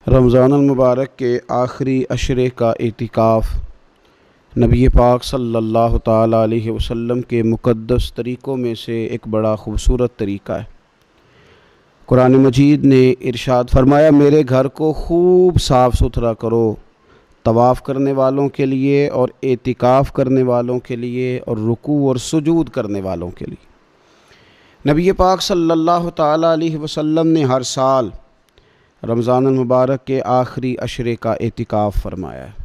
رمضان المبارک کے آخری عشرے کا اعتکاف نبی پاک صلی اللہ تعالیٰ علیہ وسلم کے مقدس طریقوں میں سے ایک بڑا خوبصورت طریقہ ہے۔ قرآن مجید نے ارشاد فرمایا، میرے گھر کو خوب صاف ستھرا کرو، طواف کرنے والوں کے لیے اور اعتکاف کرنے والوں کے لیے اور رکوع اور سجود کرنے والوں کے لیے۔ نبی پاک صلی اللہ تعالیٰ علیہ وسلم نے ہر سال رمضان المبارک کے آخری عشرے کا اعتکاف فرمایا ہے۔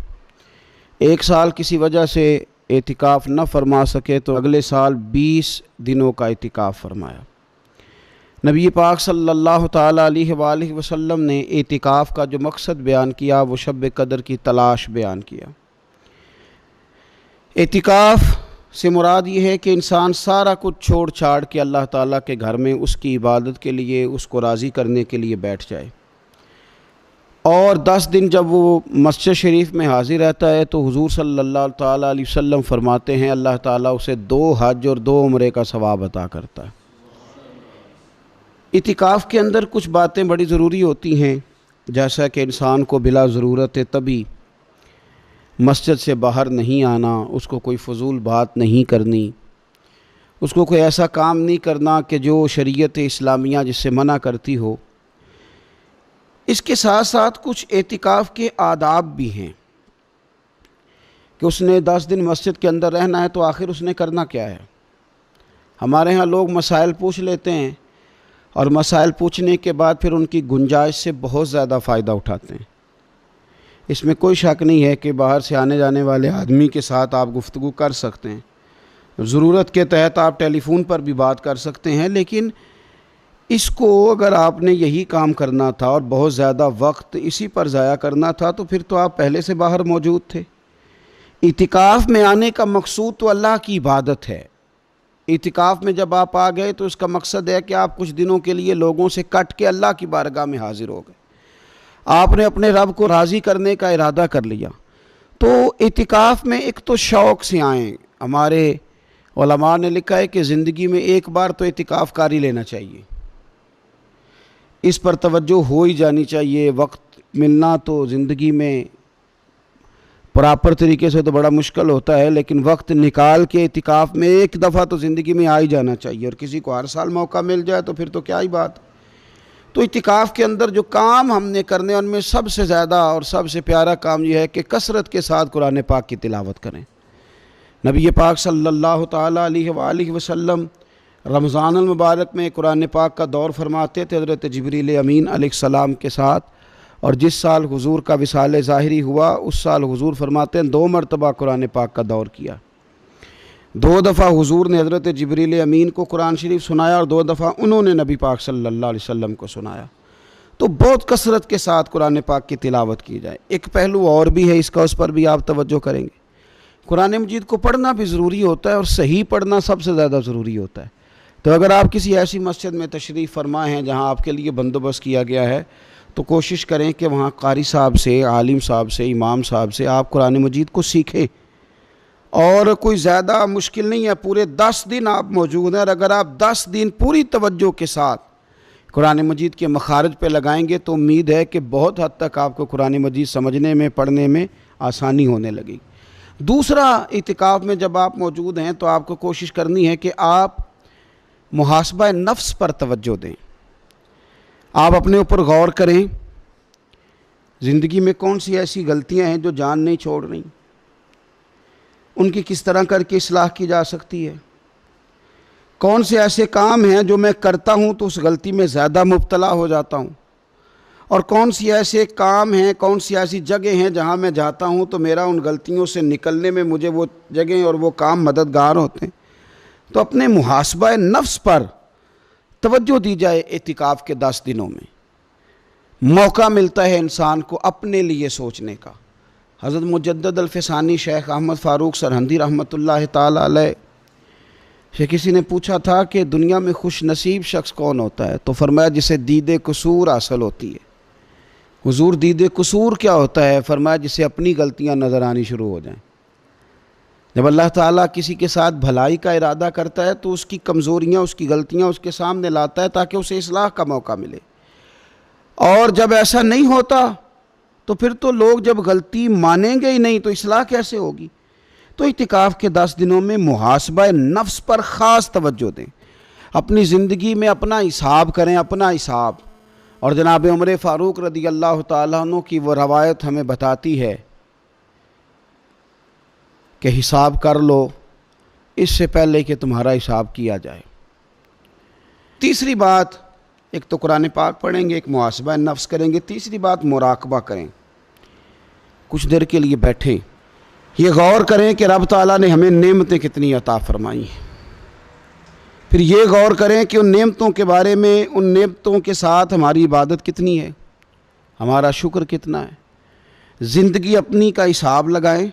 ایک سال کسی وجہ سے اعتکاف نہ فرما سکے تو اگلے سال 20 دنوں کا اعتکاف فرمایا۔ نبی پاک صلی اللہ تعالیٰ علیہ وآلہ وسلم نے اعتکاف کا جو مقصد بیان کیا وہ شب قدر کی تلاش بیان کیا۔ اعتکاف سے مراد یہ ہے کہ انسان سارا کچھ چھوڑ چھاڑ کے اللہ تعالیٰ کے گھر میں اس کی عبادت کے لیے، اس کو راضی کرنے کے لیے بیٹھ جائے، اور 10 دن جب وہ مسجد شریف میں حاضر رہتا ہے تو حضور صلی اللہ تعالیٰ علیہ وسلم فرماتے ہیں اللہ تعالیٰ اسے 2 حج اور 2 عمرے کا ثواب عطا کرتا ہے۔ اعتکاف کے اندر کچھ باتیں بڑی ضروری ہوتی ہیں، جیسا کہ انسان کو بلا ضرورت طبی مسجد سے باہر نہیں آنا، اس کو کوئی فضول بات نہیں کرنی، اس کو کوئی ایسا کام نہیں کرنا کہ جو شریعت اسلامیہ جس سے منع کرتی ہو۔ اس کے ساتھ ساتھ کچھ اعتکاف کے آداب بھی ہیں کہ اس نے 10 دن مسجد کے اندر رہنا ہے تو آخر اس نے کرنا کیا ہے۔ ہمارے ہاں لوگ مسائل پوچھ لیتے ہیں اور مسائل پوچھنے کے بعد پھر ان کی گنجائش سے بہت زیادہ فائدہ اٹھاتے ہیں۔ اس میں کوئی شک نہیں ہے کہ باہر سے آنے جانے والے آدمی کے ساتھ آپ گفتگو کر سکتے ہیں، ضرورت کے تحت آپ ٹیلی فون پر بھی بات کر سکتے ہیں، لیکن اس کو اگر آپ نے یہی کام کرنا تھا اور بہت زیادہ وقت اسی پر ضائع کرنا تھا تو پھر تو آپ پہلے سے باہر موجود تھے۔ اعتکاف میں آنے کا مقصود تو اللہ کی عبادت ہے۔ اعتکاف میں جب آپ آ گئے تو اس کا مقصد ہے کہ آپ کچھ دنوں کے لیے لوگوں سے کٹ کے اللہ کی بارگاہ میں حاضر ہو گئے، آپ نے اپنے رب کو راضی کرنے کا ارادہ کر لیا۔ تو اعتکاف میں ایک تو شوق سے آئیں۔ ہمارے علماء نے لکھا ہے کہ زندگی میں ایک بار تو اعتکاف کاری لینا چاہیے، اس پر توجہ ہو ہی جانی چاہیے۔ وقت ملنا تو زندگی میں پراپر طریقے سے تو بڑا مشکل ہوتا ہے، لیکن وقت نکال کے اعتکاف میں ایک دفعہ تو زندگی میں آ ہی جانا چاہیے، اور کسی کو ہر سال موقع مل جائے تو پھر تو کیا ہی بات۔ تو اعتکاف کے اندر جو کام ہم نے کرنے ان میں سب سے زیادہ اور سب سے پیارا کام یہ ہے کہ کثرت کے ساتھ قرآن پاک کی تلاوت کریں۔ نبی پاک صلی اللہ تعالیٰ علیہ وآلہ وسلم رمضان المبارک میں قرآن پاک کا دور فرماتے تھے حضرت جبریل امین علیہ السلام کے ساتھ، اور جس سال حضور کا وصال ظاہری ہوا اس سال حضور فرماتے ہیں 2 مرتبہ قرآن پاک کا دور کیا۔ 2 دفعہ حضور نے حضرت جبریل امین کو قرآن شریف سنایا اور 2 دفعہ انہوں نے نبی پاک صلی اللہ علیہ وسلم کو سنایا۔ تو بہت کثرت کے ساتھ قرآن پاک کی تلاوت کی جائے۔ ایک پہلو اور بھی ہے اس کا، اس پر بھی آپ توجہ کریں گے۔ قرآن مجید کو پڑھنا بھی ضروری ہوتا ہے اور صحیح پڑھنا سب سے زیادہ ضروری ہوتا ہے۔ تو اگر آپ کسی ایسی مسجد میں تشریف فرما ہیں جہاں آپ کے لیے بندوبست کیا گیا ہے تو کوشش کریں کہ وہاں قاری صاحب سے، عالم صاحب سے، امام صاحب سے آپ قرآن مجید کو سیکھیں، اور کوئی زیادہ مشکل نہیں ہے۔ پورے 10 دن آپ موجود ہیں، اور اگر آپ 10 دن پوری توجہ کے ساتھ قرآن مجید کے مخارج پہ لگائیں گے تو امید ہے کہ بہت حد تک آپ کو قرآن مجید سمجھنے میں، پڑھنے میں آسانی ہونے لگی۔ دوسرا، اعتکاف میں جب آپ موجود ہیں تو آپ کو کوشش کرنی ہے کہ آپ محاسبہ نفس پر توجہ دیں۔ آپ اپنے اوپر غور کریں، زندگی میں کون سی ایسی غلطیاں ہیں جو جان نہیں چھوڑ رہی، ان کی کس طرح کر کے اصلاح کی جا سکتی ہے۔ کون سے ایسے کام ہیں جو میں کرتا ہوں تو اس غلطی میں زیادہ مبتلا ہو جاتا ہوں، اور کون سی ایسے کام ہیں، کون سی ایسی جگہ ہیں جہاں میں جاتا ہوں تو میرا ان غلطیوں سے نکلنے میں مجھے وہ جگہیں اور وہ کام مددگار ہوتے ہیں۔ تو اپنے محاسبہ نفس پر توجہ دی جائے۔ اعتکاف کے 10 دنوں میں موقع ملتا ہے انسان کو اپنے لیے سوچنے کا۔ حضرت مجدد الفسانی شیخ احمد فاروق سرہندی رحمۃ اللہ تعالیٰ علیہ سے کسی نے پوچھا تھا کہ دنیا میں خوش نصیب شخص کون ہوتا ہے، تو فرمایا جسے دید قصور حاصل ہوتی ہے۔ حضور دید قصور کیا ہوتا ہے؟ فرمایا جسے اپنی غلطیاں نظر آنی شروع ہو جائیں۔ جب اللہ تعالیٰ کسی کے ساتھ بھلائی کا ارادہ کرتا ہے تو اس کی کمزوریاں، اس کی غلطیاں اس کے سامنے لاتا ہے تاکہ اسے اصلاح کا موقع ملے، اور جب ایسا نہیں ہوتا تو پھر تو لوگ جب غلطی مانیں گے ہی نہیں تو اصلاح کیسے ہوگی؟ تو اعتکاف کے 10 دنوں میں محاسبہ نفس پر خاص توجہ دیں، اپنی زندگی میں اپنا حساب کریں، اپنا حساب۔ اور جناب عمر فاروق رضی اللہ تعالیٰ عنہ کی وہ روایت ہمیں بتاتی ہے کہ حساب کر لو اس سے پہلے کہ تمہارا حساب کیا جائے۔ تیسری بات، ایک تو قرآن پاک پڑھیں گے، ایک محاسبہ نفس کریں گے، تیسری بات مراقبہ کریں۔ کچھ دیر کے لیے بیٹھیں، یہ غور کریں کہ رب تعالیٰ نے ہمیں نعمتیں کتنی عطا فرمائی ہیں، پھر یہ غور کریں کہ ان نعمتوں کے بارے میں، ان نعمتوں کے ساتھ ہماری عبادت کتنی ہے، ہمارا شکر کتنا ہے۔ زندگی اپنی کا حساب لگائیں،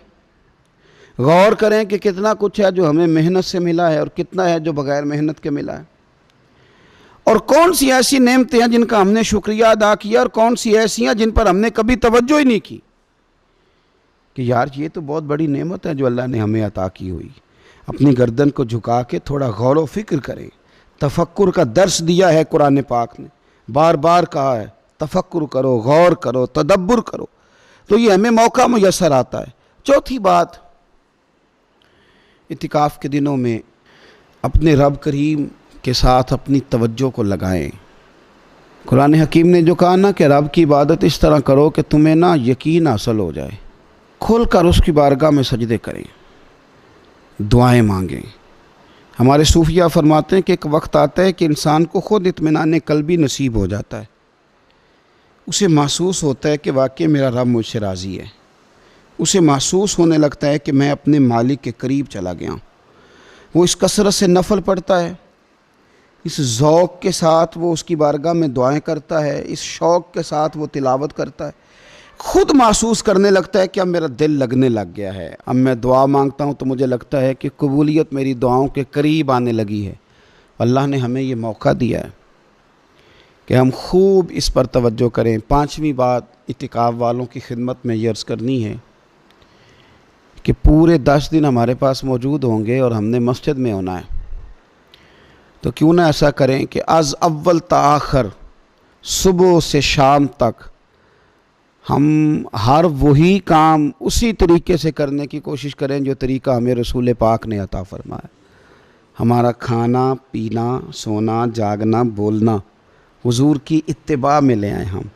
غور کریں کہ کتنا کچھ ہے جو ہمیں محنت سے ملا ہے اور کتنا ہے جو بغیر محنت کے ملا ہے، اور کون سی ایسی نعمتیں ہیں جن کا ہم نے شکریہ ادا کیا اور کون سی ایسی ہیں جن پر ہم نے کبھی توجہ ہی نہیں کی کہ یار یہ تو بہت بڑی نعمت ہے جو اللہ نے ہمیں عطا کی ہوئی۔ اپنی گردن کو جھکا کے تھوڑا غور و فکر کریں۔ تفکر کا درس دیا ہے قرآن پاک نے، بار بار کہا ہے تفکر کرو، غور کرو، تدبر کرو، تو یہ ہمیں موقع میسر آتا ہے۔ چوتھی بات، اعتکاف کے دنوں میں اپنے رب کریم کے ساتھ اپنی توجہ کو لگائیں۔ قرآن حکیم نے جو کہا نا کہ رب کی عبادت اس طرح کرو کہ تمہیں نا یقین حاصل ہو جائے، کھول کر اس کی بارگاہ میں سجدے کریں، دعائیں مانگیں۔ ہمارے صوفیہ فرماتے ہیں کہ ایک وقت آتا ہے کہ انسان کو خود اطمینان قلبی نصیب ہو جاتا ہے، اسے محسوس ہوتا ہے کہ واقعی میرا رب مجھ سے راضی ہے، اسے محسوس ہونے لگتا ہے کہ میں اپنے مالک کے قریب چلا گیا ہوں۔ وہ اس کثرت سے نفل پڑھتا ہے، اس ذوق کے ساتھ وہ اس کی بارگاہ میں دعائیں کرتا ہے، اس شوق کے ساتھ وہ تلاوت کرتا ہے، خود محسوس کرنے لگتا ہے کہ اب میرا دل لگنے لگ گیا ہے، اب میں دعا مانگتا ہوں تو مجھے لگتا ہے کہ قبولیت میری دعاؤں کے قریب آنے لگی ہے۔ اللہ نے ہمیں یہ موقع دیا ہے کہ ہم خوب اس پر توجہ کریں۔ پانچویں بات اعتکاف والوں کی خدمت میں یہ عرض کرنی ہے کہ پورے 10 دن ہمارے پاس موجود ہوں گے اور ہم نے مسجد میں ہونا ہے، تو کیوں نہ ایسا کریں کہ از اول تا آخر، صبح سے شام تک ہم ہر وہی کام اسی طریقے سے کرنے کی کوشش کریں جو طریقہ ہمیں رسول پاک نے عطا فرمایا۔ ہمارا کھانا پینا، سونا جاگنا، بولنا حضور کی اتباع میں لے آئیں۔ ہم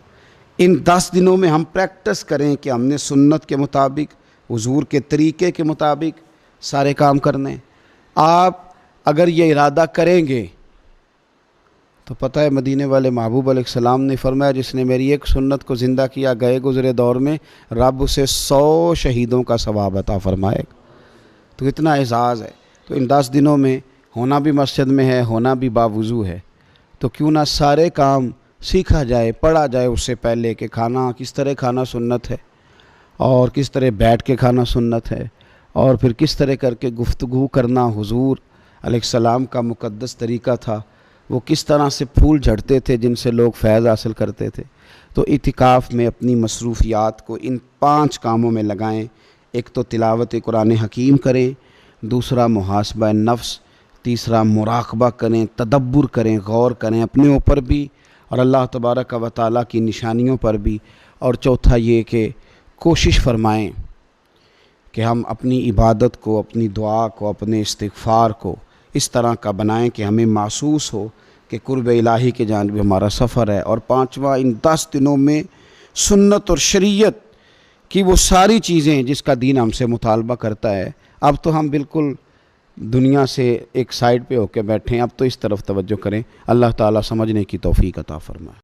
ان 10 دنوں میں ہم پریکٹس کریں کہ ہم نے سنت کے مطابق، حضور کے طریقے کے مطابق سارے کام کرنے۔ آپ اگر یہ ارادہ کریں گے تو پتہ ہے مدینے والے محبوب علیہ السلام نے فرمایا جس نے میری ایک سنت کو زندہ کیا گئے گزرے دور میں رب اسے 100 شہیدوں کا ثواب عطا فرمائے گا۔ تو اتنا اعزاز ہے۔ تو ان 10 دنوں میں ہونا بھی مسجد میں ہے، ہونا بھی باوضو ہے، تو کیوں نہ سارے کام سیکھا جائے، پڑھا جائے اس سے پہلے کہ کھانا کس طرح کھانا سنت ہے، اور کس طرح بیٹھ کے کھانا سنت ہے، اور پھر کس طرح کر کے گفتگو کرنا حضور علیہ السلام کا مقدس طریقہ تھا، وہ کس طرح سے پھول جھڑتے تھے جن سے لوگ فیض حاصل کرتے تھے۔ تو اعتکاف میں اپنی مصروفیات کو ان 5 کاموں میں لگائیں۔ ایک تو تلاوت قرآن حکیم کریں، دوسرا محاسبہ نفس، تیسرا مراقبہ کریں، تدبر کریں، غور کریں اپنے اوپر بھی اور اللہ تبارک و تعالیٰ کی نشانیوں پر بھی، اور چوتھا یہ کہ کوشش فرمائیں کہ ہم اپنی عبادت کو، اپنی دعا کو، اپنے استغفار کو اس طرح کا بنائیں کہ ہمیں محسوس ہو کہ قرب الہی کے جانب ہمارا سفر ہے۔ اور پانچواں، ان 10 دنوں میں سنت اور شریعت کی وہ ساری چیزیں جس کا دین ہم سے مطالبہ کرتا ہے، اب تو ہم بالکل دنیا سے ایک سائیڈ پہ ہو کے بیٹھیں، اب تو اس طرف توجہ کریں۔ اللہ تعالیٰ سمجھنے کی توفیق عطا فرمائے۔